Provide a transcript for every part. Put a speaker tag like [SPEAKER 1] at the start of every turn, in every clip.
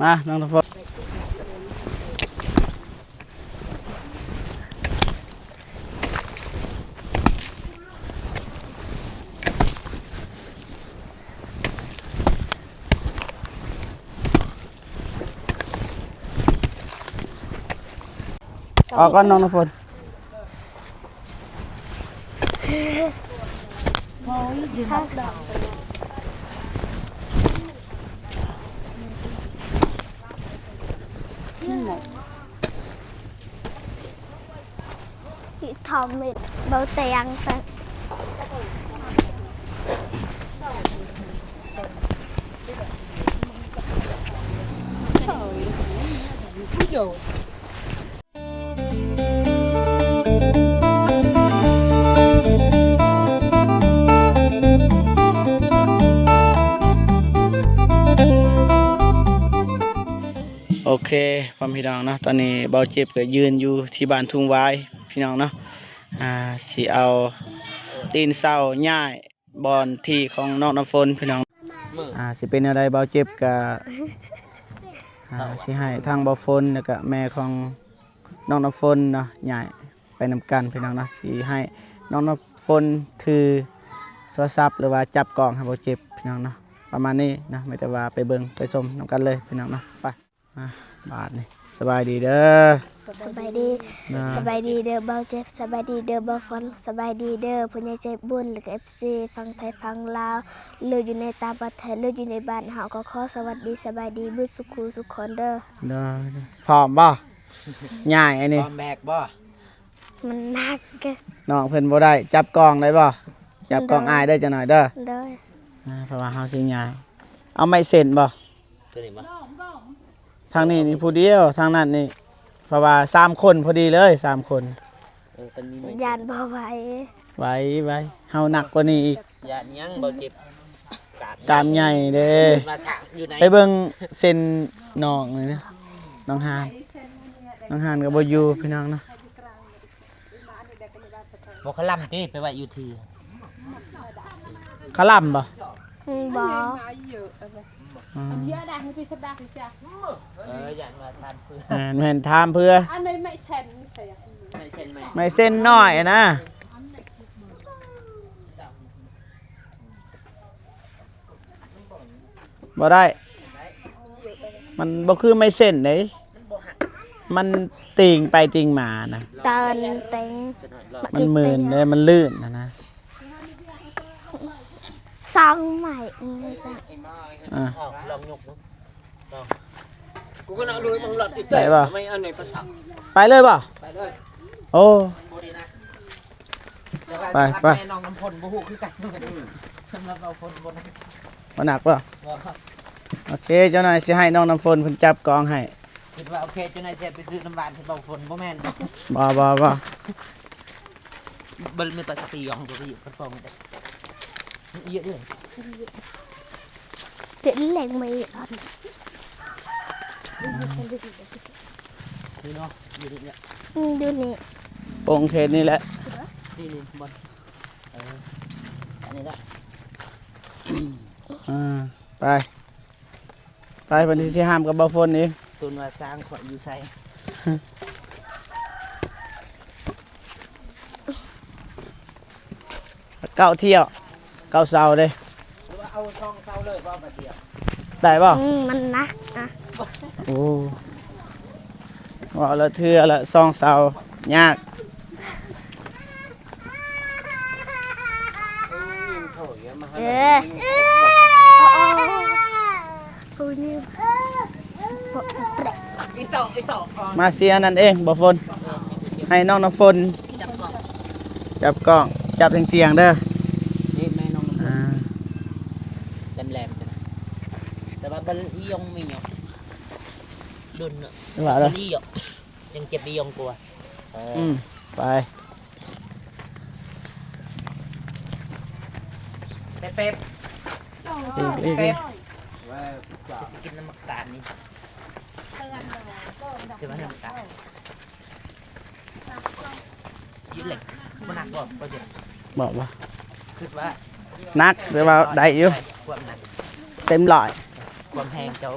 [SPEAKER 1] มาน้องน้ำฝนออกก่อนน้องน้ำฝน
[SPEAKER 2] ทักดอกที่ทอมมิดเบาเตียงแต่
[SPEAKER 1] โอเคพ่อพี่น้องเนาะตอนนี้เบาเจ็บก็ยืนอยู่ที่บ้านทุ่งไว้พี่น้องเนาะสิเอาตีนเสาย่ายบอนที่ของน้องน้ำฝนพี่น้องสิเป็นอะไรเบาเจ็บก็สิให้ทางเบาฝนแล้วก็แม่ของน้องน้ำฝนเนาะย่ายไปนำกันพี่น้องเนาะสิให้น้องน้ำฝนถือโทรศัพท์หรือว่าจับกล้องให้เบาเจ็บพี่น้องเนาะประมาณนี้นะไม่แต่ว่าไปเบิ่งไปชมนำกันเลยพี่น้องเนาะไปบาทนี่สบายดีเด้อ
[SPEAKER 2] สบายดีสบายดีเด้อเบาเจ็บสบายดีเด้อเบาฝนสบายดีเด้อผู้ใหญ่ใจบุญหรือ FC ฟังไทยฟังลาวเลืออยู่ในต่างประเทศเลืออยู่ในบ้านเฮาก็ขอสวัสดีสบายดีบุญสุขสุขคนเด้อ
[SPEAKER 1] พร้อมบ่ง่ายอันนี้
[SPEAKER 3] พร้อมแบกบ่
[SPEAKER 2] มันหนักเกิน
[SPEAKER 1] น้องเพิ่นบ่ได้จับกล้องได้บ่จับกล้องอายได้จังหน่อยเด้อเพราะว่าเฮาสิง่ายเอาไม้เส้นบ่
[SPEAKER 3] ตัวนี้บ่
[SPEAKER 1] ทางนี้นี่ผู้เดียวทางนั้นนี่เพราะว่า3คนพอดีเลย3คน
[SPEAKER 2] ยานบ่ไหว
[SPEAKER 1] ไหวเฮาหนักกว่านี้อีก
[SPEAKER 3] ยานยังบ่เจ็บ
[SPEAKER 1] กามใหญ่เด้ไปเบิ่งเส้นน้องนี่นะน้องหานก็บ่อยู่พี่น้องเนาะ
[SPEAKER 3] บ่ขล่ำติไปไว้อยู่ที่
[SPEAKER 1] ขล่ำบ่
[SPEAKER 2] บ่
[SPEAKER 4] เยอะดังพี่สบายจ้ะ
[SPEAKER 3] อย่างว่าทานเพื่อ
[SPEAKER 1] แม่นถามเพื่อ
[SPEAKER 4] อันนี้ไม่เซ็น
[SPEAKER 1] ไม่เส้นน้อยนะบ่ได้มันบ่คือไม่เส้นเด้มันติ่งไปติ่งมานะ
[SPEAKER 2] เตินเต็ง
[SPEAKER 1] มันหมื่นเลยมันลื่นนะ
[SPEAKER 2] ซองใหม่
[SPEAKER 3] ลองยกกูก็นั่งดูมึงหลับติดใจไม่เอาไหนประทับ
[SPEAKER 1] ไปเลยป่ะ
[SPEAKER 3] ไปเลย
[SPEAKER 1] โอ้ไป
[SPEAKER 3] น้องน้ำพลบ่ฮู้คือกันสำหรับเราคนบ่
[SPEAKER 1] หนักป่ะโอเคเจ้านายสิให้น้องน้ำฝนเพิ่นจับกองให้
[SPEAKER 3] คิดว่าโอเคเจ้านายสิไปซื้อน้ำหวานให้เบาฝนบ่แม่น
[SPEAKER 1] บ่
[SPEAKER 3] บ่มีปัสสาวะของตัวอยู่พัดฟองเด้เยอะด้วย
[SPEAKER 2] เจ็ดแหล่งไม่
[SPEAKER 3] นี่เนาะอยู่นี่เนี่ย
[SPEAKER 2] ดูนี่
[SPEAKER 1] ปงเขตนี่แหละ
[SPEAKER 3] นี่บอลอันนี้ละ
[SPEAKER 1] ไปวันที่สิห้ามกับบ่ฝนเอง
[SPEAKER 3] ตุนว่าสร้างขวดอยู่ใส่
[SPEAKER 1] เก้าเที่ยวเก้าเสาเลย
[SPEAKER 3] เอาช่องเสาเลยว่าเดียว
[SPEAKER 1] ได้ป่ะ
[SPEAKER 2] มันนัก
[SPEAKER 1] โอ้ว่าละเทื่อละซองเสายากมาเสียนั่นเองบ่ฝนให้น้องน้ำฝนจับกล้องจับเตียงเด้อ
[SPEAKER 3] นี่แม่น้องน้ำฝนแหลมๆจ้ะแต่ว่าบัลลียงมีเนาะดุนเนาะบัลลียงยังเก็บบียงกลัว
[SPEAKER 1] ไป
[SPEAKER 3] เป๊ะกินน้ำมันตาลนี่ใช่ไหมน้ำตาลยืดเหล็กมันหนักกว่าก็เจ็บ
[SPEAKER 1] บอกว่า
[SPEAKER 3] คิดว่า
[SPEAKER 1] นักหรือว่าได้อยู่เต็มหลอด
[SPEAKER 3] ความแพงเจ้า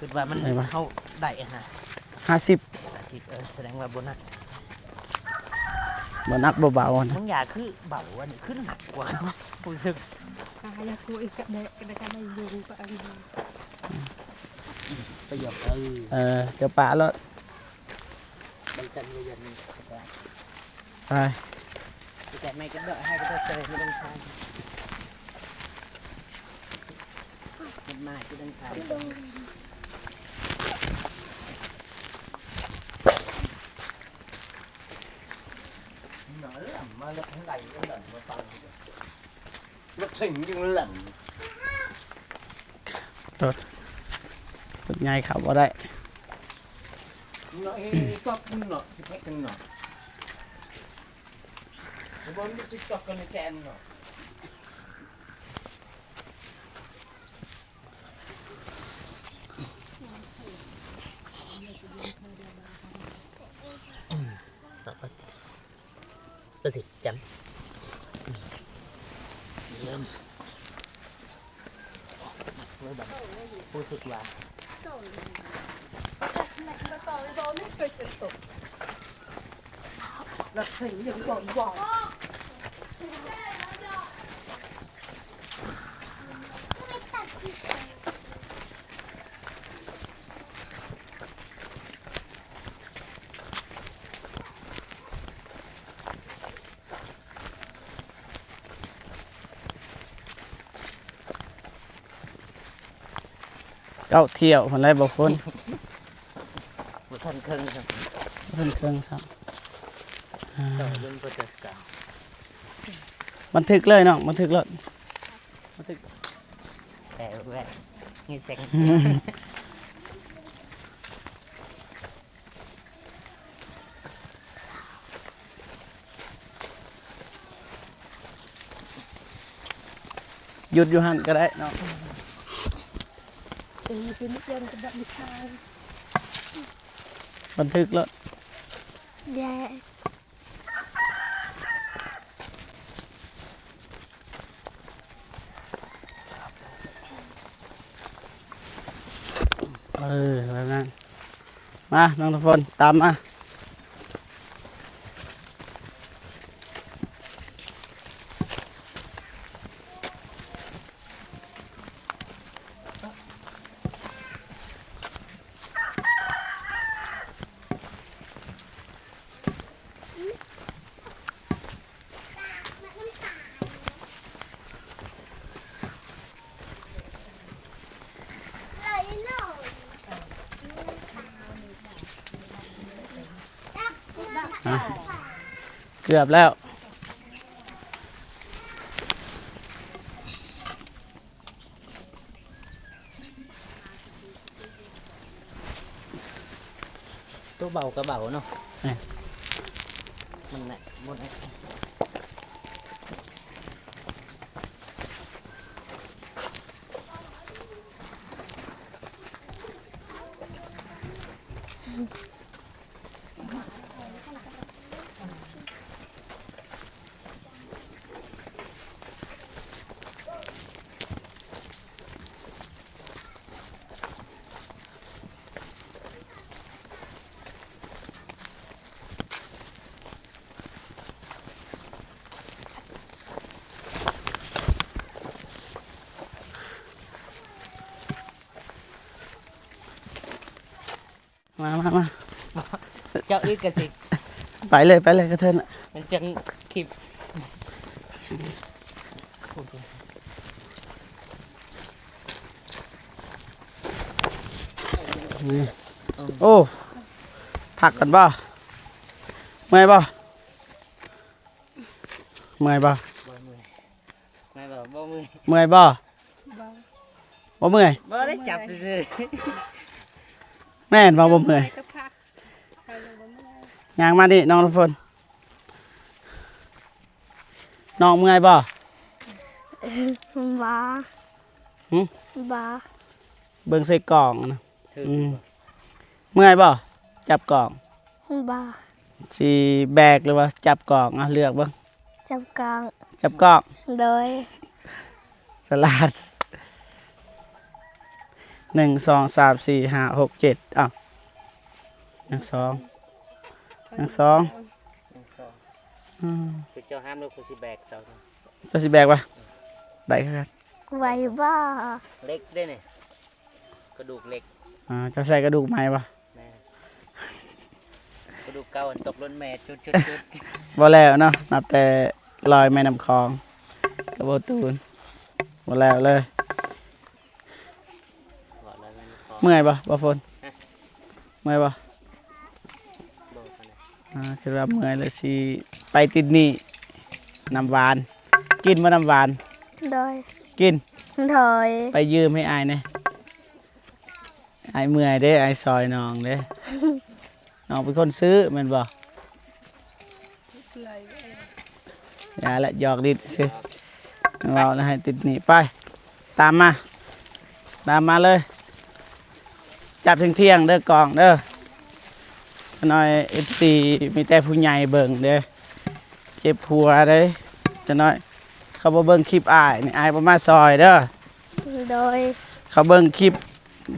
[SPEAKER 3] คือว่ามัน
[SPEAKER 1] ได้ปะ
[SPEAKER 3] เข้าได้นะ
[SPEAKER 1] 50
[SPEAKER 3] แสดงว่าโบนัส
[SPEAKER 1] บ่หนักบ่เบานะ
[SPEAKER 3] บางอย่างคือเบาอันนี้ขึ้นหนักกว่ารู้สึก
[SPEAKER 4] Kaya ko ikadakada yung paano.
[SPEAKER 3] ประโยค
[SPEAKER 1] เดี๋ยวปะแล้ว
[SPEAKER 3] มันจะมีอย่างนี้
[SPEAKER 1] ไป
[SPEAKER 3] แต่ไม่ก็ได้ให้ก็ได้เจอไม่ต้องใช้มันมาที่ต้องใช้มาแล้วทั้งใดก็หลั่นมาฟังรถถึงยังหลั่น
[SPEAKER 1] รถใหญ่ขับบ่ได้
[SPEAKER 3] เนาะก็เนาะที่แพ็กกันเนาะบนที่ตกกันในแจนเนาะก็สิจำเริ่มรู้สึกว่า
[SPEAKER 4] Đặt thỉnh những gọn vỏ.
[SPEAKER 1] เก้าเที่ยวคนไรบอกคน
[SPEAKER 3] บุทันเครื่องครับ
[SPEAKER 1] เพิ่นเครื่องซ้
[SPEAKER 3] ต่อเรื่องโปรเจกต์เก่า
[SPEAKER 1] ำบันทึกเลยเนาะบันทึกเลยบันทึก
[SPEAKER 3] แต่แหวะนี่เซ็ง
[SPEAKER 1] หยุดอยู่หันก็ได้เนาะ
[SPEAKER 4] Pinigyan ko ba ni Kai?
[SPEAKER 1] บันทึกแล้ว
[SPEAKER 2] แย่
[SPEAKER 1] แบบนั้นมาน้องทุกคนตามมาเกือบแล้ว
[SPEAKER 3] ตัวเบาก็เบาเนาะ
[SPEAKER 1] เนี่ย
[SPEAKER 3] มันไหนหมดไหน
[SPEAKER 1] มา
[SPEAKER 3] เจ้าอีกกระสิ
[SPEAKER 1] ไปเลยกระเทินน่ะ
[SPEAKER 3] มันจังคลิป
[SPEAKER 1] นี่โอ้ผักกันบ่เมื่อยบ่เมื่อยบ่
[SPEAKER 3] บ่เมื่อยไม่แบบบ่เมื่อย
[SPEAKER 1] เมื่อยบ่บ่เมื่อย
[SPEAKER 3] บ่ได้จับซื้อ
[SPEAKER 1] แม่นบ่เมื่อย
[SPEAKER 4] Cái phạt. Hay là bấm lại.
[SPEAKER 1] ย่างมาดิน้องทุกคนน้องเมื่อยบ่
[SPEAKER 2] บา
[SPEAKER 1] หึ
[SPEAKER 2] บา
[SPEAKER 1] เบิ่งใส่กล่องนะ
[SPEAKER 3] ถือ
[SPEAKER 1] เมื่อยบ่จับกล่อง
[SPEAKER 2] บา
[SPEAKER 1] สิแบกหรือว่าจับกล่องเลือกเบิ่ง
[SPEAKER 2] จับกลาง
[SPEAKER 1] จับกล่อง
[SPEAKER 2] โดย
[SPEAKER 1] สลัด 1 2 3 4 5 6 7อ้าวยัง2
[SPEAKER 3] ยังสอง
[SPEAKER 1] อืม
[SPEAKER 3] คือเจ้าห้ามลูกคือสิแบกเสา
[SPEAKER 1] จะสิแบกปะได้ครับ
[SPEAKER 2] ไหวบ่
[SPEAKER 3] เล็กได้เนี่ยกระดูกเล็ก
[SPEAKER 1] จะใส่กระดูกไหมปะ
[SPEAKER 3] แม่กระดูกเก่าอันตกล้นแม่จุด
[SPEAKER 1] บ่แล้วเนาะนับแต่ลอยแม่น้ำคลองกระโบตูนบ่แล้วเลย
[SPEAKER 3] บอกแล้วมันพอ
[SPEAKER 1] เมื่อยปะบ่ฝนเมื่อยปะ
[SPEAKER 3] บอกกันนะ
[SPEAKER 1] คือว่าเมื่อยเลยสิไปติดหนี่น้ำหวาน กินบ่น้ำหวาน
[SPEAKER 2] โดย
[SPEAKER 1] กิน
[SPEAKER 2] โดย
[SPEAKER 1] ไปยืมให้อายเนี่ยอายเมื่อยเด้อายซอยน้องเด้ น้องเป็นคนซื้อแมันบ่อย่าละหยอกดิซื้อเราแล้วให้ติดหนี่ไปตามมาเลย จับเที่ยงๆเด้อกองเด้อหน่อย FC มีแต่ผู้ใหญ่เบิ่งเด้อเจ็บหัวเด้อจะน้อยเขาบ่เบิ่งคลิปอายนี่อายบ่มาซอยเด้อ
[SPEAKER 2] โดย
[SPEAKER 1] เขาเบิ่งคลิป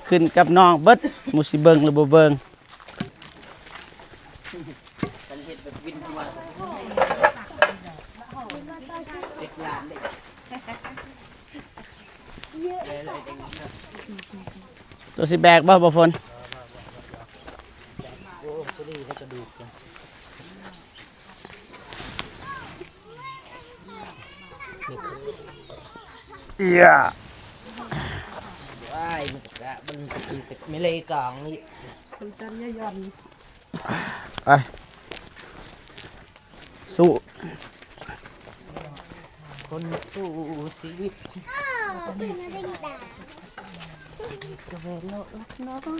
[SPEAKER 1] ขึ้นกับน้องเบิดหมูสิเบิ่งหรือบ่เบิ่ง
[SPEAKER 3] กันเห็ดแบบวินหัวเด็กหลานเด็กเลยเด็ก
[SPEAKER 1] ตัวสิแบกบ่ฝน
[SPEAKER 3] โอ้ก็ดีให้กระดูกจัง
[SPEAKER 1] เอีย
[SPEAKER 3] ว้ายมันคือไม่เลยกล่องนี่
[SPEAKER 1] ไปสู้
[SPEAKER 3] คนสู้ชีวิตกระเวนโลกลักน้อง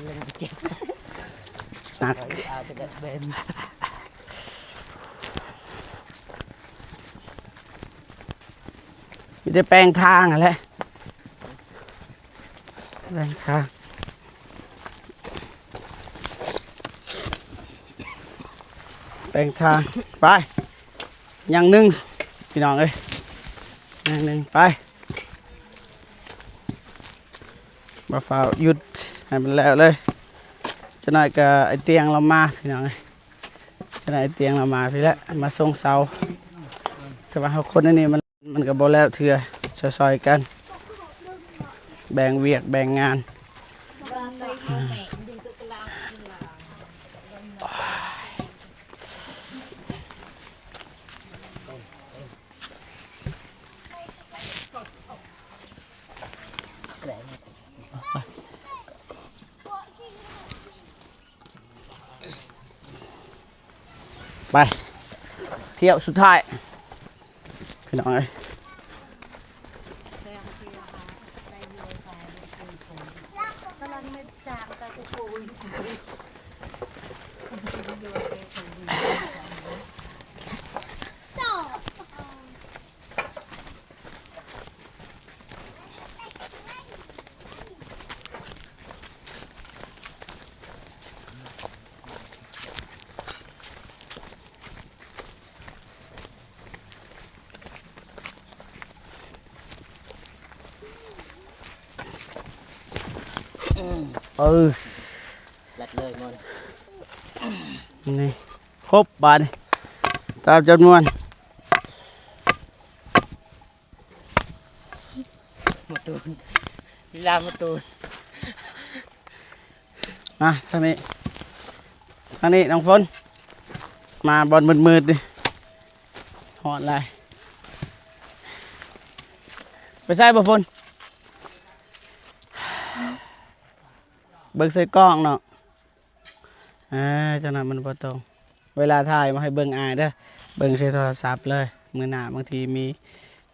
[SPEAKER 3] เล่นเจ็บ
[SPEAKER 1] หนัก
[SPEAKER 3] อาจจะได้เบน
[SPEAKER 1] มีแต่แปลงทางอะไรแปลงทางแปลงทางไปอย่างหนึ่งพี่น้องเอ้ยอย่างหนึ่งไปมาฝ่าหยุดให้มันแล้วเลยจะหน่อยกับไอเตียงเรามาพี่น้องเอ้ยจะหน่อยไอเตียงเรามาพี่แล้วมาส่งเสาแต่ว่าเขาคนอันนี้มันก็บ่แล้วเถื่อซอยๆกันแบ่งเวียกแบ่งงานไปเที่ยวสุดท้ายพี่น้องเอ้ย
[SPEAKER 4] กำลังไม่จากแต่กูโกย
[SPEAKER 1] เออ
[SPEAKER 3] ลัดเลยมัน
[SPEAKER 1] นี่ครบบาทนี่ตามจำนวน
[SPEAKER 3] มาตูนลีลามาตูน
[SPEAKER 1] มาทางนี้น้องฝนมาบอลมืดๆดิหอดอะไรไปใส่บ่ฝนเบิ่งใส่กล้องเนาะจังนั้นมันบ่ตรงเวลาถ่ายมาให้เบิ่งอายเด้อเบิ่งใส่โทรศัพท์เลยมือหน้าบางทีมี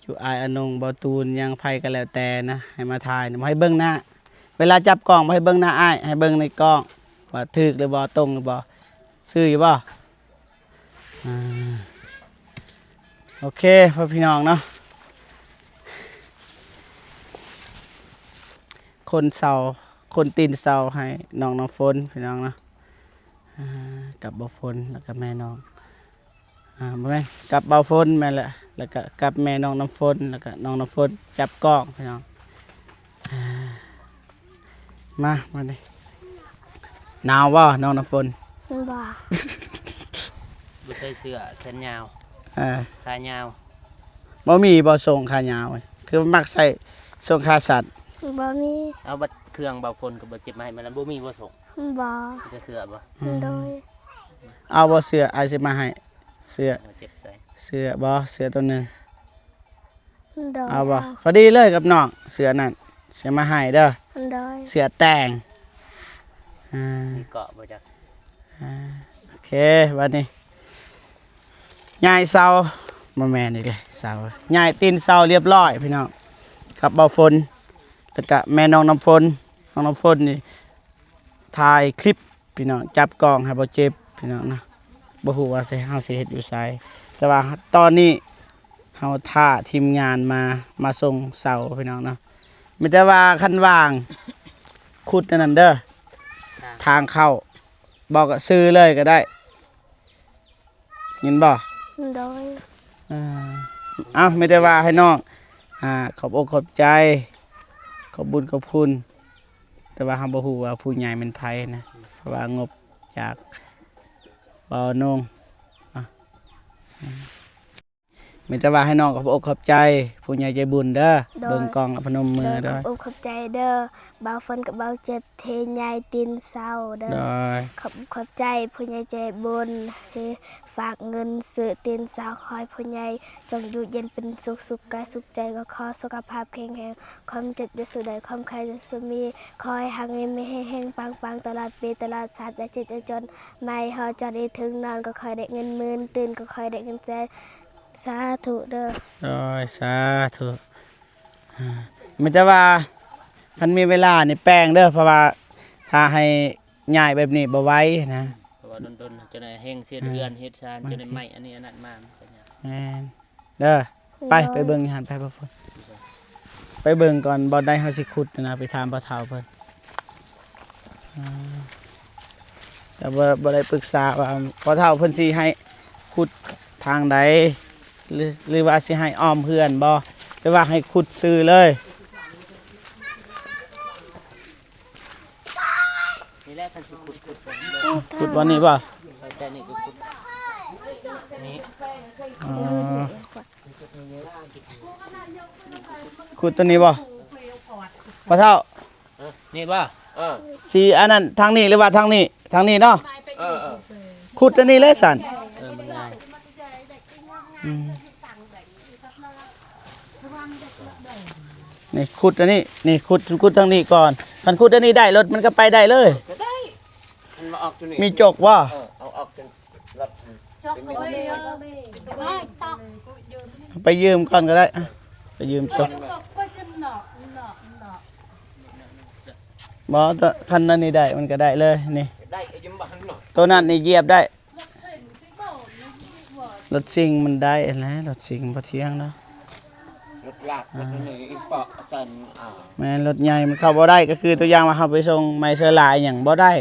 [SPEAKER 1] อยู่อายอนงบ่ตูนยังไผก็แล้วแต่นะให้มาถ่ายนะมาให้เบิ่งหน้า เวลาจับกล้องมาให้เบิ่งหน้าอ้ายให้เบิ่งในกล้องว่าถูกหรือบ่ตรงหรือบ่ซื่ออยู่บ่โอเคพ่อพี่น้องเนาะคนตีนเสาให้น้องฝนพี่น้องเนาะกับบ่ฝนแล้วก็แม่น้อง บ่แม่นกับเบาฝนแม่นแหละแล้วก็กับแม่น้องน้ำฝนแล้วก็น้องน้ำฝนจับกล้องพี่น้องอ่ามาดิหนาวบ่น้องน้ำฝน
[SPEAKER 2] บ่
[SPEAKER 3] บ่ใส่เสื้อแขนยาว
[SPEAKER 1] อ่า
[SPEAKER 3] ขายาว
[SPEAKER 1] บ่มีบ่ส่งขายาวคือมักใส่ส่งขาสัตว์
[SPEAKER 2] บ่มี
[SPEAKER 3] เอาบัดเครื่องเบาฝนกับบ่เจ็บมาให้มันแล้วบ่มีบ่ส่ง
[SPEAKER 2] บ่
[SPEAKER 3] จะเสื้อบ่
[SPEAKER 2] โดย
[SPEAKER 1] เอาบ่เสื้ออายสิมาให้เสื้อ
[SPEAKER 3] บ่เจ็บใส่
[SPEAKER 1] เสื้อบ่เสื้อตัวหนึง
[SPEAKER 2] โดย
[SPEAKER 1] เอาบ่พอดีเลยกับน้องเสื้อนั่นสิมาให้เด้อ
[SPEAKER 2] โดย
[SPEAKER 1] เสื้อแต่งอ่า
[SPEAKER 3] มีเกาะบ่จัก
[SPEAKER 1] โอเควันนี้ยายเสาบ่แม่นอีกเลยเสายายตีนเสาเรียบร้อยพี่น้องกับเบาฝนแล้วก็แม่น้องน้ำฝนน้องน้ำฝนนี่ถ่ายคลิปพี่น้องจับกล้องให้บ่เจ็บพี่น้องนะบ่ฮู้ว่าสิเฮาสิเฮ็ดอยู่ไสแต่ว่าตอนนี้เฮาท่าทีมงานมาส่งเสาพี่น้องเนาะมีแต่ว่าคันว่างขุดอันนั้นเด้อทางเข้าบอกก็ซื้อเลยก็ได้ยินบ่
[SPEAKER 2] โดย
[SPEAKER 1] อ้าวไม่ได้ว่าให้น้องขอบอกขอบใจขอบบุญขอบคุณแต่ว่าเฮาบ่ฮู้ว่าผู้ใหญ่เป็นไผนะเพราะว่างบจากบ่อนงอ่ะไม่ได้ว่าให้น้องขอบอกขอบใจผู้ใหญ่ใจบุญเด้อเบิ่งกล้องแล้วพนมมือ
[SPEAKER 2] ข
[SPEAKER 1] เด้อ
[SPEAKER 2] อบขอบใจเด้อเบาฝนกับเบาเจ็บเทยายตีนเศร้าเด้อ
[SPEAKER 1] ได้
[SPEAKER 2] ขอบใจผู้ใหญ่ใจบุญที่ฝากเงินซื้อตีนสาวคอยผู้ใหญ่จงอยู่เย็นเป็นสุขกายสุขใจก็ขอสุขภาพแข็งแรงความเจ็บจะสุดใดความใครจะสุมีคอยหาเงินไม่ให้แห้งปังตลอดปีตลอดชาติและจิตจนไม่หอจอดได้ถึงนอนก็คอยได้เงินหมื่นตื่นก็คอยได้เงินแสนสาธุเด้อ
[SPEAKER 1] ได้สาธุไม่ได้ว่าคันมีเวลานี่แป้งเด้อเพราะว่าถ้าให้ง่ายแบบนี้บ่ไหว้นะ
[SPEAKER 3] เพราะว่าดนๆจะได้แห้งเสียเรือนเฮ็ดชานจะได้ไหม้อันนี้อันนั้นมามันก็ยาก
[SPEAKER 1] แม่นเด้อไปเบิ่งหันไปบ่พุ่นไปเบิ่งก่อนบ่ได้เฮาสิขุดนะไปถามบ่เฒ่าเพิ่นแต่บ่ได้ปรึกษาว่าบ่เฒ่าเพิ่นสิให้ขุดทางใดหรือว่าสิให้อ้อมเพื่อนบ่หรือว่าให้ขุดซื้อเลย
[SPEAKER 3] นี่แหละคันสิขุด
[SPEAKER 1] ขุดวันนี้บ่
[SPEAKER 3] แต่นี่ก็ขุดนี่
[SPEAKER 1] อ๋อขุดตัวนี้บ่บ่เฒ่า
[SPEAKER 3] นี่บ่เออ
[SPEAKER 1] สิอันนั้นทางนี้หรือว่าทางนี้ทางนี้เนาะ
[SPEAKER 3] เออ
[SPEAKER 1] ขุดตัวนี้เลยสั่น
[SPEAKER 3] มันง่าย
[SPEAKER 1] อืมนี่ขุดอันนี้นี่ขุดทางนี้ก่อนคันขุดอันนี้ได้รถมันก็ไปได้เลย
[SPEAKER 3] ก็ได้มันมาออกตัวนี้
[SPEAKER 1] มีจกว่า
[SPEAKER 3] เอาออกจนรถ
[SPEAKER 4] จอกเอาไว้ไม่ซอก
[SPEAKER 1] ไปยืมก่อนก็ได้อะไปยืมจก
[SPEAKER 4] ไปจนหนอก
[SPEAKER 1] บ่ตัวคันนั้นนี่ได้มันก็ได้เลยนี่
[SPEAKER 3] ได้ไอ้ยิ้มบ้านหน่อย
[SPEAKER 1] ตัวนั้นนี่เหยียบได้รถซิ่งมันได้นะรถซิ่งบ่เที่ยงเนาะ
[SPEAKER 3] รถลากรถนี่เปาะจัน
[SPEAKER 1] แม่นรถใหญ่มันเข้าบ่ได้ก็คือตัวอย่างว่าเฮาไปส่งไมเชอร์ลายหยังบ่ได้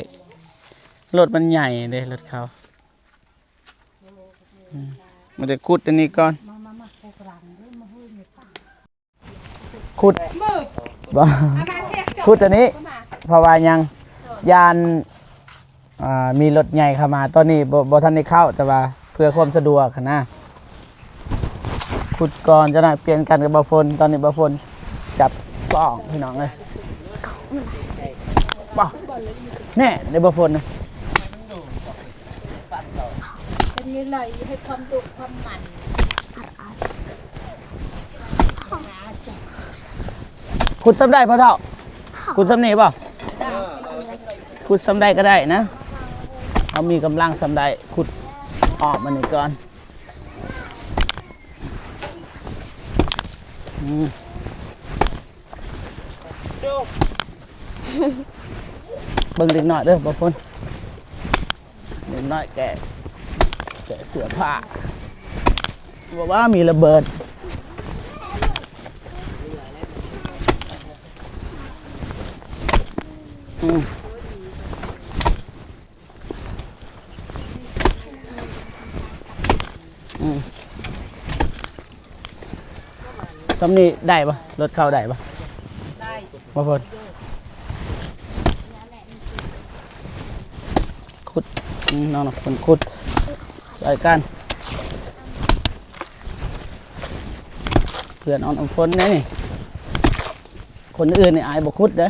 [SPEAKER 1] รถมันใหญ่เด้รถเขามันจะขุดอันนี้ก่อนขุดบ่ขุดอันนี้เพราะว่ายังยานมีรถใหญ่เข้ามาตอนนี้บ่ทันได้เข้าแต่ว่าเพื่อความสะดวกนะขุดก่อนจะได้เปลี่ยนกันกับบ่ฝนตอนนี้บ่ฝนจับกล้องพี่น้องเลยบ่แน่ได้บ่ฝนนะ
[SPEAKER 4] เป็นยังไงให้ความดุความมัน
[SPEAKER 1] ขุดซ้ำได้พ่อเฒ่าขุดซ้ำนี่ป่ะขุดซ้ำได้ก็ได้นะเขามีกำลังซ้ำได้ขุดออกมาหนึ่งก่อนเบิ่งเล็กน้อยเด้อบ่ฝนเล็กน้อยแกะเสื้อผ้าบอกว่ามีระเบิด ตำนี้ได้ปะรถเข้าได้ปะ
[SPEAKER 4] ได้
[SPEAKER 1] มาพอดขุดน้องๆคนขุดรายการเพื่อนน้องคนนี่คนอื่นนี่อายบ่ขุดเด้อ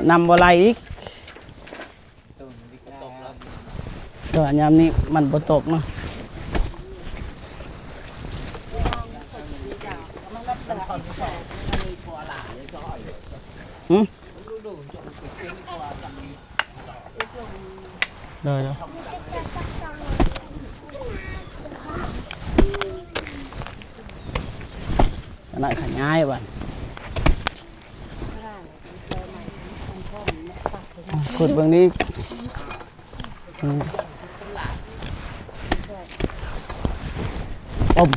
[SPEAKER 1] อนำบ่ไหลอีกก็ยามนี้มันบ่ตกเนาะหืมได้แล้วขนาดขยายบ้านขุดเบื้องนี้อม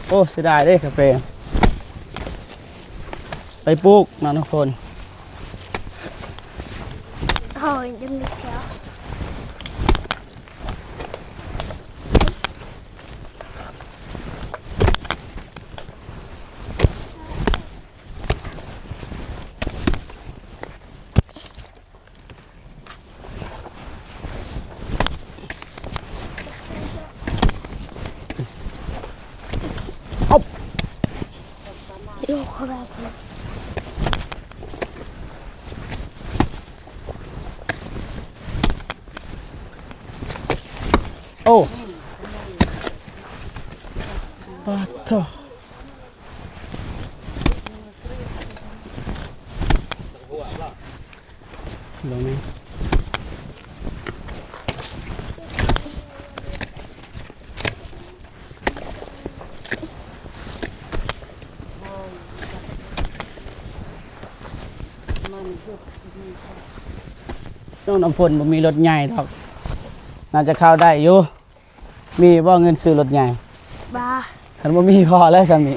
[SPEAKER 1] โอ้เสียดายเด้กาแฟไปปลูกนะทุกคน
[SPEAKER 2] โอ้ยยังไม่เจอ เดี๋ยวเขาแบบนี้
[SPEAKER 1] โอ้ปาโถลงไหมต้องน้ำฝนบ่มีรถใหญ่หรอกน่าจะเข้าได้อยู่มีบ่เงินซื้อรถใหญ่
[SPEAKER 2] บ้า
[SPEAKER 1] คันบ่มีพอแล้วสามี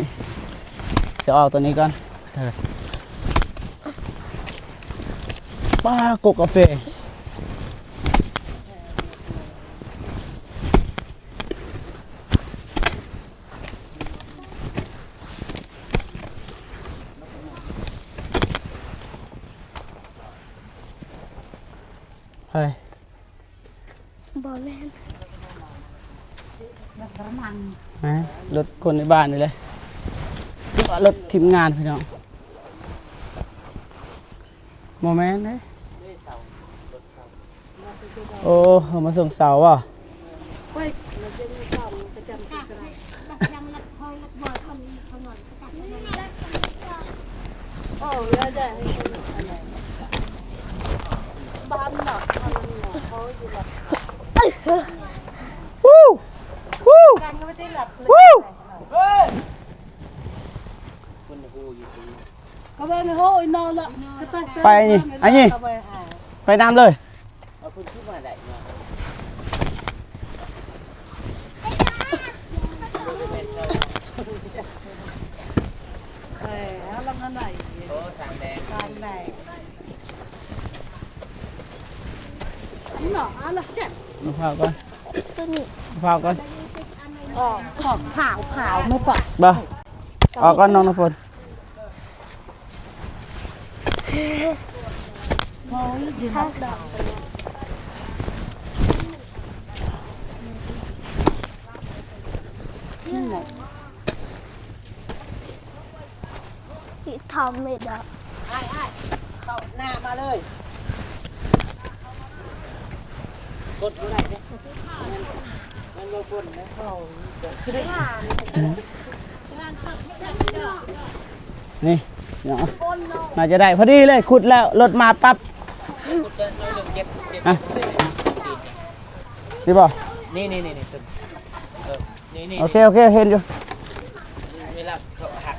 [SPEAKER 1] จะออกตัวนี้ก่อนเถิดป้ากกกาแฟไป
[SPEAKER 2] บอแมน
[SPEAKER 1] รถคนในบ้านนี่เลยหรือว่ารถทีมงานพี่น้องโมเมนต์เลยโอ้เอามาส่งเสาว่ะ
[SPEAKER 4] โอ้ยได้บ้านหนักเขาอยู่แบบ
[SPEAKER 1] วู้วู้
[SPEAKER 4] กันก็ไม่ได้หลับเลย
[SPEAKER 1] วู้
[SPEAKER 4] ก็ไปในห้องนอนละ
[SPEAKER 1] ไปนี่อันนี้ไปน้ำเลย
[SPEAKER 3] เอาคุณขึ้นมาได้เนาะ
[SPEAKER 4] แล้วลำนั้นไหน
[SPEAKER 3] โอ้สามแดง
[SPEAKER 4] การไหนนี่หรออะไรเจ็บ
[SPEAKER 1] มะพร้าวก่อน
[SPEAKER 2] ตัวนี้
[SPEAKER 1] มะพร้าวก่อน
[SPEAKER 4] อ๋อของขาวไม่ปะ
[SPEAKER 1] บ่ออกก่อนน้องน้ำฝน
[SPEAKER 4] โอ้ยดี
[SPEAKER 2] ถ้า
[SPEAKER 4] นะ
[SPEAKER 2] ดอกนี่ไหนที่ทำไม่ได้
[SPEAKER 3] เข้าหน้ามาเลย กดบ่ได้เด้มันบ่ฝนนะเข้า
[SPEAKER 1] นี่เนาะน่าจะได้พอดีเลยขุดแล้วรถมาปั๊บ
[SPEAKER 3] กดจะน้อยลงเก็บ
[SPEAKER 1] อ่ะนี่บ่
[SPEAKER 3] นี่ต้นนี่
[SPEAKER 1] โอเคเห็นอยู่
[SPEAKER 3] เวลาเขาหัก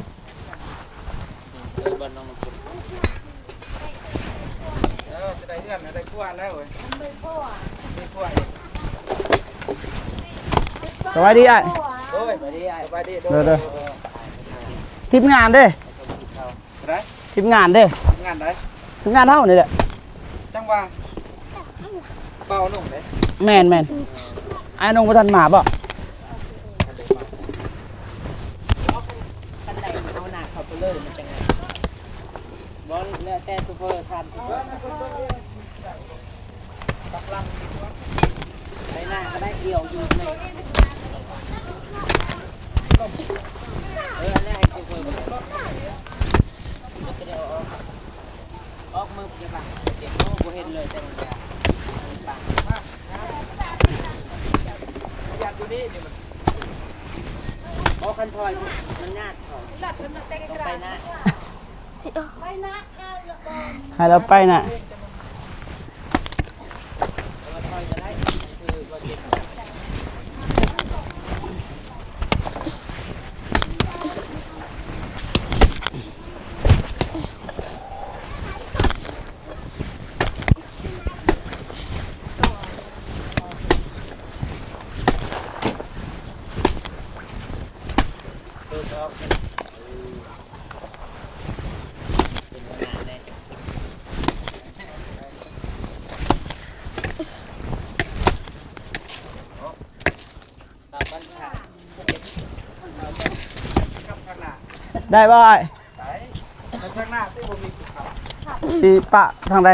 [SPEAKER 3] บนน้องฝุ่น
[SPEAKER 5] จะได้เอื้อนได้กวนแล้วเว้ยไม่กวน
[SPEAKER 1] สวัสดีไอ้
[SPEAKER 5] โอ้ยสบายดีสบายดี
[SPEAKER 1] ทีมงานเด้
[SPEAKER 5] ไร
[SPEAKER 1] ทีมงานเด้
[SPEAKER 5] งานไหน
[SPEAKER 1] ทีมงานเท่านี่แหละ
[SPEAKER 5] จังว่าเบาหนุ่มเลย
[SPEAKER 1] แม่นไอ้นงประทันหมาบ่
[SPEAKER 3] คันใดเอาหน้าเข้าไปเลยมันจังไงบอลแล้วแต่ซูเปอร์ทันตักลังไปหน้าก็ได้เกี่ยวอยู่ในแน่ไอ้ซูเปอร์มันจะได้ออกมือยังไงเจ็บโน้บ่เห็นเลยแต่มันยาอยากดูนี่เดี๋ยวมันโอ้คันทอยมันยากถอยต้องไปหน้า
[SPEAKER 1] ให้เราไปน่ะ
[SPEAKER 3] เราถอยจะได้คือว่าเจ็บ
[SPEAKER 1] ได้บ่ไอ้
[SPEAKER 5] ข้างหน้าที่ผมมีเขา
[SPEAKER 1] ที่ปะทางใด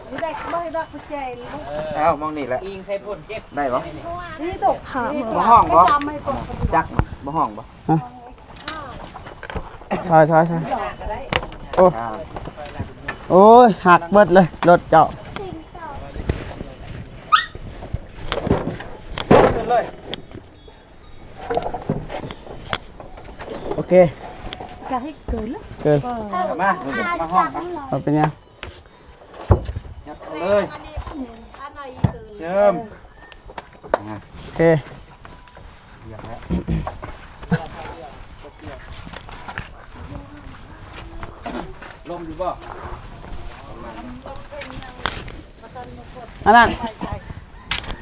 [SPEAKER 4] นี่ได้บ่ได้ดอกใจเลย
[SPEAKER 5] เอ้ามองนี่แหละ
[SPEAKER 3] อิงใส่พ่นเจ็บ
[SPEAKER 5] ได้ปะ
[SPEAKER 4] นี่ตก
[SPEAKER 2] ค่ะ
[SPEAKER 5] บ่ห้องบ่
[SPEAKER 4] จำไม่ตก
[SPEAKER 5] จักบ่ห้องบ่
[SPEAKER 1] ใช่โอ้โอ้ยหักเบิดเลยรถเจาะ
[SPEAKER 5] ขึ้นเลย
[SPEAKER 1] โอเค
[SPEAKER 4] จะให้เกินแล้ว
[SPEAKER 1] เกิน
[SPEAKER 5] มาห้องมา
[SPEAKER 1] เอาเป็นยัง
[SPEAKER 5] ยัดเลยเชิม
[SPEAKER 1] โอเค
[SPEAKER 5] อย่างแล้วลมอยู่บ่
[SPEAKER 1] อันนั้น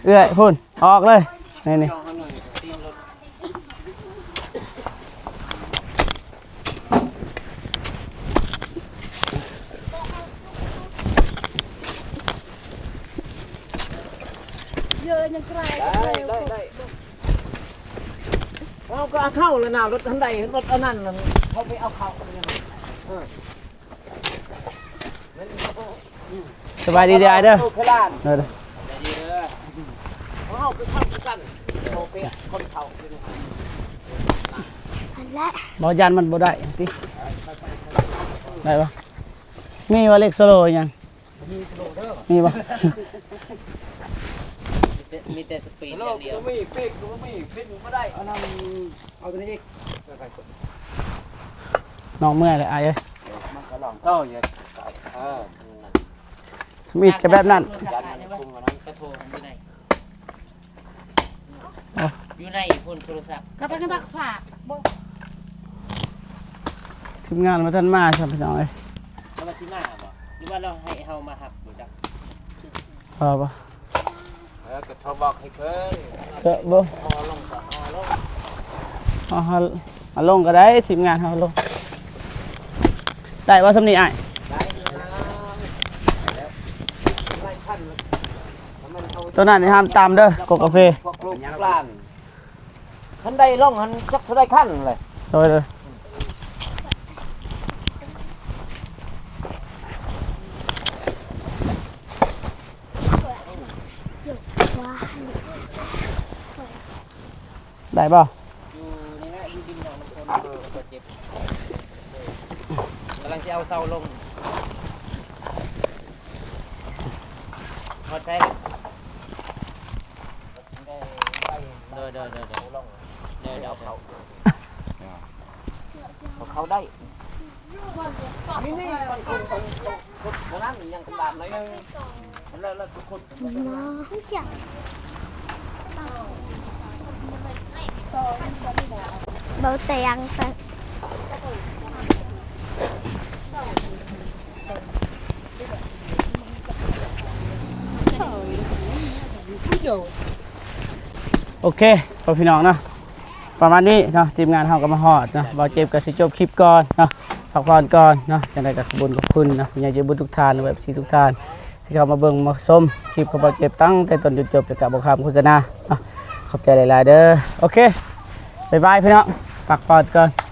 [SPEAKER 1] เอื้อยพุ่นออกเลยนี่
[SPEAKER 4] เยอะยังไกล
[SPEAKER 3] ได้เอาก็เอาเข้าเลยนะรถทันใดรถอันนั้นเขาไปเอาเข้าเนี่ย
[SPEAKER 1] สบายดีเด้อเด้อ
[SPEAKER 3] โอเคล้าน
[SPEAKER 1] เด้อ
[SPEAKER 3] ดีเลยเอาไปเข้ากันโอเคคนเข้าไปเลย
[SPEAKER 2] อันละ
[SPEAKER 1] บ่ยันมันบ่ได้ติได้ปะมีว่าเล็กโซโลยังมีบ่
[SPEAKER 3] มีแต่สปีดอย่างเดียว
[SPEAKER 5] มีปีกมีปีกไม่ได้เอาน้ำเอาตัวนี้อีก
[SPEAKER 1] น้องเมื่อยเลยอ้ายเอ้ย
[SPEAKER 5] มันก็ลองโต้ยเ
[SPEAKER 1] มีแต่แบบนั้น
[SPEAKER 3] กระโถนอยู่ไหนอยู่ในพุ่นโทรศัพท์
[SPEAKER 4] ก็ต้องรักษาบ่
[SPEAKER 1] ทีมงานมาท่านมาครับพี่น้องเอ้ย
[SPEAKER 3] เรามาซิมาบ่หรือว่าเราให้เฮามาหับดูจัก
[SPEAKER 1] พอปะ
[SPEAKER 5] ก็ทบอกให้เพิ่น
[SPEAKER 1] เด้อบ่
[SPEAKER 3] ฮอลงก่อนฮอลง
[SPEAKER 1] เอาลงก็ได้ทีมงานเอาลงได้ว่าสำนีอ้าย
[SPEAKER 3] ได้แล้วไล่ขั้นมันเอา
[SPEAKER 1] ตัวนั้นนี่ห้ามตามเด้อกดกาแฟ
[SPEAKER 3] พวกลูกปลานทันใดล่องหันจักเท่าใดขั้นเลย
[SPEAKER 1] โดยเลย
[SPEAKER 2] ว้า
[SPEAKER 1] ได้ป่ะ
[SPEAKER 3] อยู่นี่นะอยู่ดินหนองน้ำคนเจ็บกำลังจะเอาเสาลงพอใช้เลย เเขาได้นี่คนนั้นยังกระดานเลยแล้วทุกคน
[SPEAKER 2] เบาเตียงแต่
[SPEAKER 1] โอเคพ่อพี่น้องเนาะประมาณนี้เนาะทีมงานเฮาก็มาฮอดเนาะบ่เจ็บก็สิจบคลิปก่อนเนาะพักผ่อนก่อนเนาะจังได๋ก็ขอบคุณเนาะผู้ใหญ่ใจบุญทุกท่านและแบบทุกท่านที่เข้ามาเบิ่งมาชมคลิปของบ่เจ็บตั้งแต่ต้นจนจบแล้วก็บ่ข้ามโฆษณาเนาะขอบใจหลายๆเด้อโอเคบ๊ายบายพี่น้องพักผ่อนก่อน